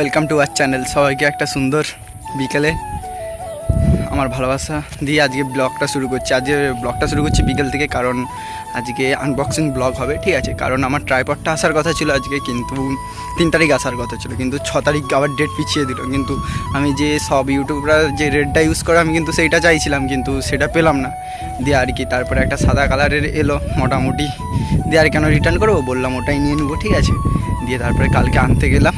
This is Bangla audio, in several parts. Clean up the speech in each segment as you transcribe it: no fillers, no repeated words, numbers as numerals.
Welcome to our channel. সবাইকে একটা সুন্দর বিকেলে আমার ভালোবাসা দিয়ে আজকে ব্লগটা শুরু করছি। আজকে ব্লগটা শুরু করছি বিকেল থেকে, কারণ আজকে আনবক্সিং ব্লগ হবে, ঠিক আছে। কারণ আমার ট্রাইপডটা আসার কথা ছিল আজকে, কিন্তু 3 তারিখ আসার কথা ছিল, কিন্তু 6 তারিখ আবার ডেট পিছিয়ে দিল। কিন্তু আমি যে সব ইউটিউবরা যে রেডটা ইউজ করে আমি কিন্তু সেইটা চাইছিলাম, কিন্তু সেটা পেলাম না। দিয়ে আর কি তারপরে একটা সাদা কালারের এলো মোটামুটি, দিয়ে আর কেন রিটার্ন করবো, বললাম ওটাই নিয়ে নেবো, ঠিক আছে। দিয়ে তারপরে কালকে আনতে গেলাম,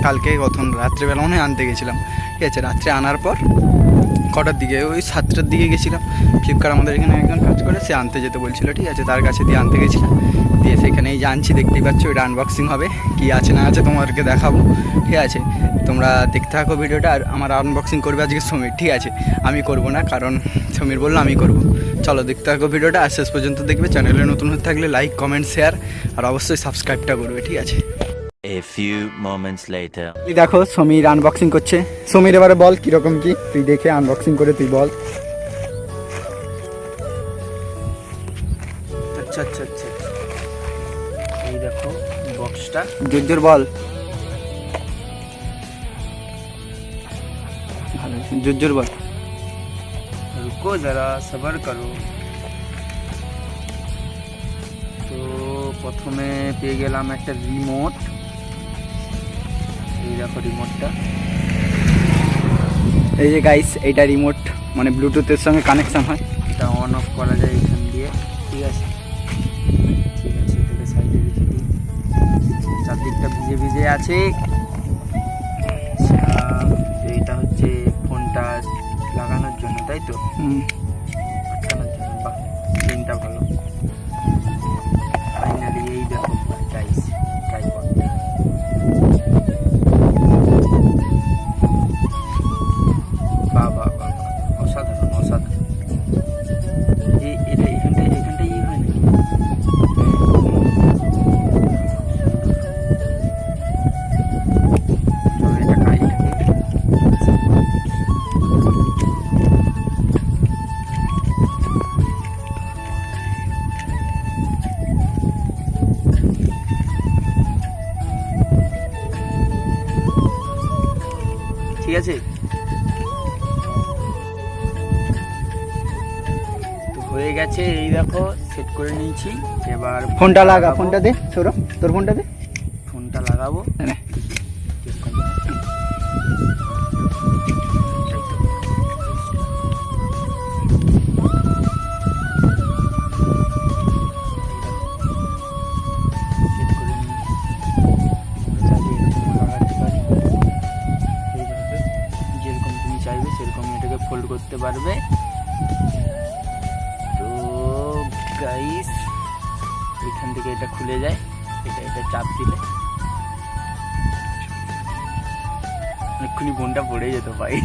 কালকে কখন রাত্রেবেলা মনে হয় আনতে গেছিলাম, ঠিক আছে। রাত্রে আনার পর কটার দিকে, ওই 7টার দিকে গেছিলাম। ফ্লিপকার্ট আমাদের এখানে একজন কাজ করে, সে আনতে যেতে বলছিল, ঠিক আছে। তার কাছে দিয়ে আনতে গেছিলাম, দিয়ে সেখানে এই জানছি, দেখতেই পাচ্ছ এটা আনবক্সিং হবে, কী আছে না আছে তোমাদেরকে দেখাবো, ঠিক আছে। তোমরা দেখতে থাকো ভিডিওটা। আর আমার আনবক্সিং করবে আজকে সমীর, ঠিক আছে। আমি করব না, কারণ সমীর বললো আমি করব। চলো দেখতে থাকো ভিডিওটা, আর শেষ পর্যন্ত দেখবে। চ্যানেলে নতুন হতে থাকলে লাইক, কমেন্ট, শেয়ার আর অবশ্যই সাবস্ক্রাইবটা করবে, ঠিক আছে। A few moments later. দেখো সমীর আনবক্সিং করছে। সমীর এবারে বল কীরকম কি, তুই দেখে আনবক্সিং করে তুই বল। আচ্ছা আচ্ছা আচ্ছা, এই দেখো বক্সটা, জোর জোর বল, ভালো জোর জোর বল। রুকো যারা সবার করো। তো প্রথমে পেয়ে গেলাম একটা রিমোট, এই দেখো রিমোটটা। এই যে গাইস, এইটা রিমোট, মানে ব্লুটুথের সঙ্গে কানেকশন হয়। এটা অন অফ করা যায় এখান দিয়ে, ঠিক আছে। ঠিক আছে, এটাকে সাইডে রেখে দিই, চারদিকটা ভিজে ভিজে আছে। আচ্ছা, এইটা হচ্ছে ফোনটা লাগানোর জন্য, তাই তো? আটকানোর জন্য, বাহ, স্ক্রিনটা ভালো। ফাইনালি এই দেখো গাইস ট্রাইপডটা। বাহ বাহ বাহ, অসাধারণ অসাধারণ। এটা এখানটাই ই হয় নাকি? চলো এটা কাজটাকে ঠিক আছে। তো হয়ে গেছে, এই দেখো সেট করে নিয়েছি। এবার ফোনটা লাগা, ফোনটা দে সৌরভ, তোর ফোনটা দে। ফোনটা লাগাবো। হ্যাঁ, সেট করে নিয়েছি। চাইলে এরকম লাগাতে পারি, এইভাবে যেরকম তুমি চাইবে সেরকম এটাকে ফোল্ড করতে পারবে। তো গাইস, এখান থেকে এটা খুলে যায়, এটা চাপ দিলে এক্ষুনি ফোনটা পড়ে যেত ভাই।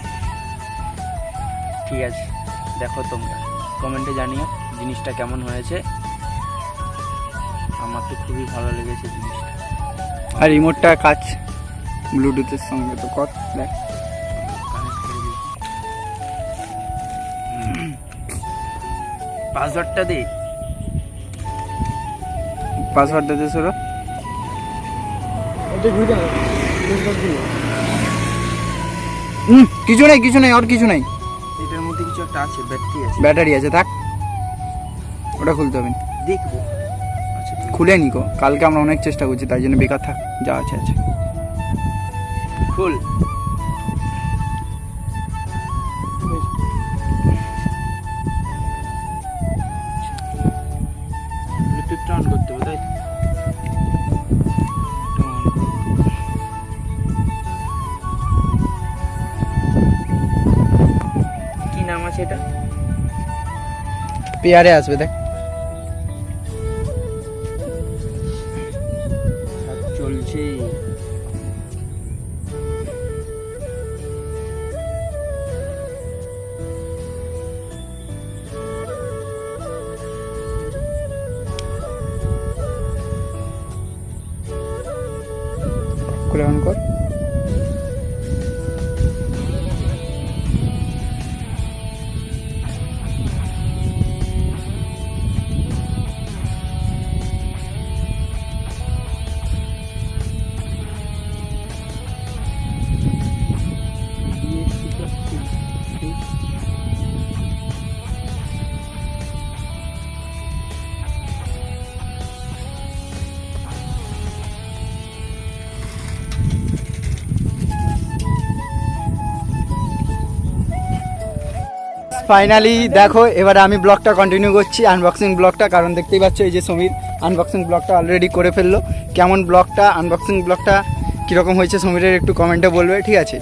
ঠিক আছে, দেখো তোমরা কমেন্টে জানিও জিনিসটা কেমন হয়েছে। আমার তো খুবই ভালো লেগেছে জিনিসটা। আর রিমোটটা কাজ ব্লুটুথের সঙ্গে তো কর, দেখ। কানেক্ট করে দিই, পাসওয়ার্ডটা দে। পাসওয়ার্ডটা দে সৌরভ। কিছু নাই কিছু নাই, আর কিছু নাই। এটার মধ্যে কিছু একটা আছে, ব্যাটারি আছে। ব্যাটারি আছে, থাক, ওটা খুলতে হবে না। দেখবো, আচ্ছা খুলে নিকো, কালকে আমরা অনেক চেষ্টা করছি, তাই জন্য বেকার থাক, যা আছে আছে। খুল। ব্লুটুথটা অন করতে হবে, তাই তো? কি নাম আছে এটা? পেয়ারে আসবে, দেখ। চলছে। খুলে অন কর। ফাইনালি দেখো এবারে আমি ব্লগটা কন্টিনিউ করছি আনবক্সিং ব্লগটা, কারণ দেখতেই পাচ্ছ এই যে সমীর আনবক্সিং ব্লগটা অলরেডি করে ফেললো। কেমন ব্লগটা আনবক্সিং ব্লগটা কীরকম হয়েছে সমীরের একটু কমেন্টে বলবে, ঠিক আছে?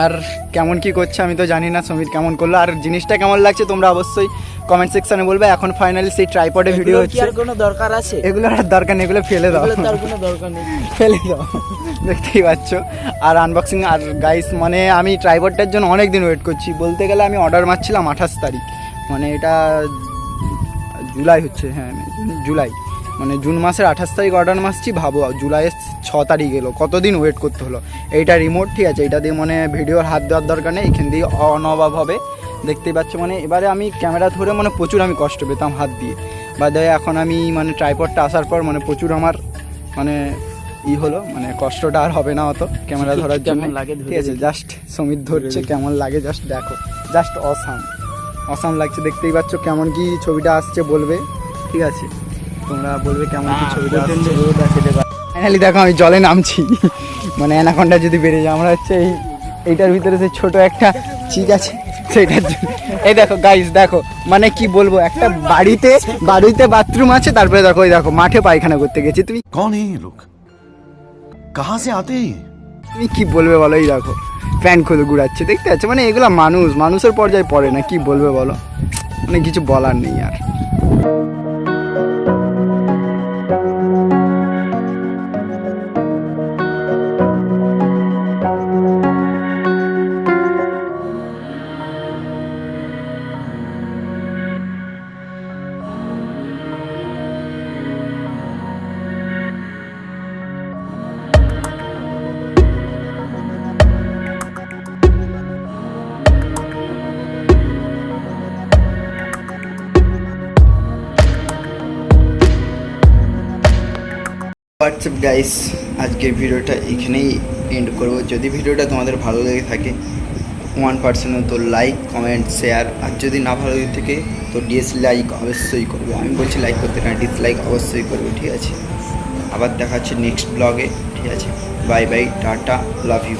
আর কেমন কি করছে আমি তো জানি না সমীর কেমন করলো, আর জিনিসটা কেমন লাগছে তোমরা অবশ্যই কমেন্ট সেকশনে বলবে। এখন ফাইনালি সেই ট্রাইপডে ভিডিও এগুলোর কি হচ্ছে। আর কোনো দরকার আছে? এগুলোর আর দরকার নেই, এগুলো ফেলে দাও, এগুলোর তার কোনো দরকার নেই। ফেলে দাও, দেখতেই পাচ্ছ। আর আনবক্সিং আর গাইস মানে আমি ট্রাইপডটার জন্য অনেক দিন ওয়েট করছি, বলতে গেলে আমি অর্ডার মারছিলাম 28 তারিখ, মানে এটা জুলাই হচ্ছে, হ্যাঁ জুলাই, মানে জুন মাসের 28 তারিখ অর্ডার মারছি, ভাবো জুলাইয়ের 6 তারিখ এলো, কতদিন ওয়েট করতে হলো। এইটা রিমোট, ঠিক আছে, এটা দিয়ে মানে ভিডিওর হাত দেওয়ার দরকার নেই, এখান দিয়ে অন অফ হবে, দেখতেই পাচ্ছ। মানে এবারে আমি ক্যামেরা ধরে মানে প্রচুর আমি কষ্ট পেতাম হাত দিয়ে, বাদে এখন আমি মানে ট্রাইপডটা আসার পর মানে প্রচুর আমার মানে হলো, মানে কষ্টটা আর হবে না অত ক্যামেরা ধরার জন্য। কেমন লাগে ঠিক আছে, জাস্ট সমীর ধরছে, কেমন লাগে জাস্ট দেখো, জাস্ট অসাম লাগছে, দেখতেই পাচ্ছ কেমন কি ছবিটা আসছে বলবে, ঠিক আছে, তোমরা বলবে কেমন কি ছবিটা আসছে। ফাইনালি দেখো আমি জলে নামছি, মানে অ্যানাকন্ডা যদি বেড়ে যায়, আমরা হচ্ছে এইটার ভিতরে যে ছোট একটা চিজ আছে সেটার জন্য। এই দেখো গাইস, দেখো মানে কি বলবো, একটা বাড়িতে বাথরুম আছে, তারপরে দেখো এই দেখো মাঠে পায়খানা করতে গেছি। তুমি कौन है ये लोग कहाँ से आते हैं ये? তুমি কি বলবে বলো, এই দেখো প্যান খুলে ঘুরাচ্ছে, দেখতে পাচ্ছ, মানে এগুলো মানুষের পর্যায়ে পড়ে না, কি বলবে বলো, মানে কিছু বলার নেই আর। হোয়াটসঅ্যাপ গাইস, আজকের ভিডিওটা এখানেই এন্ড করবো। যদি ভিডিওটা তোমাদের ভালো লেগে থাকে 1% তো লাইক কমেন্ট শেয়ার, আর যদি না ভালো লেগে থাকে তো ডিসলাইক অবশ্যই করবে। আমি বলছি লাইক করতে না, ডিসলাইক অবশ্যই করবে, ঠিক আছে? আবার দেখা হচ্ছে নেক্সট ব্লগে, ঠিক আছে? Bye bye, tata, love you.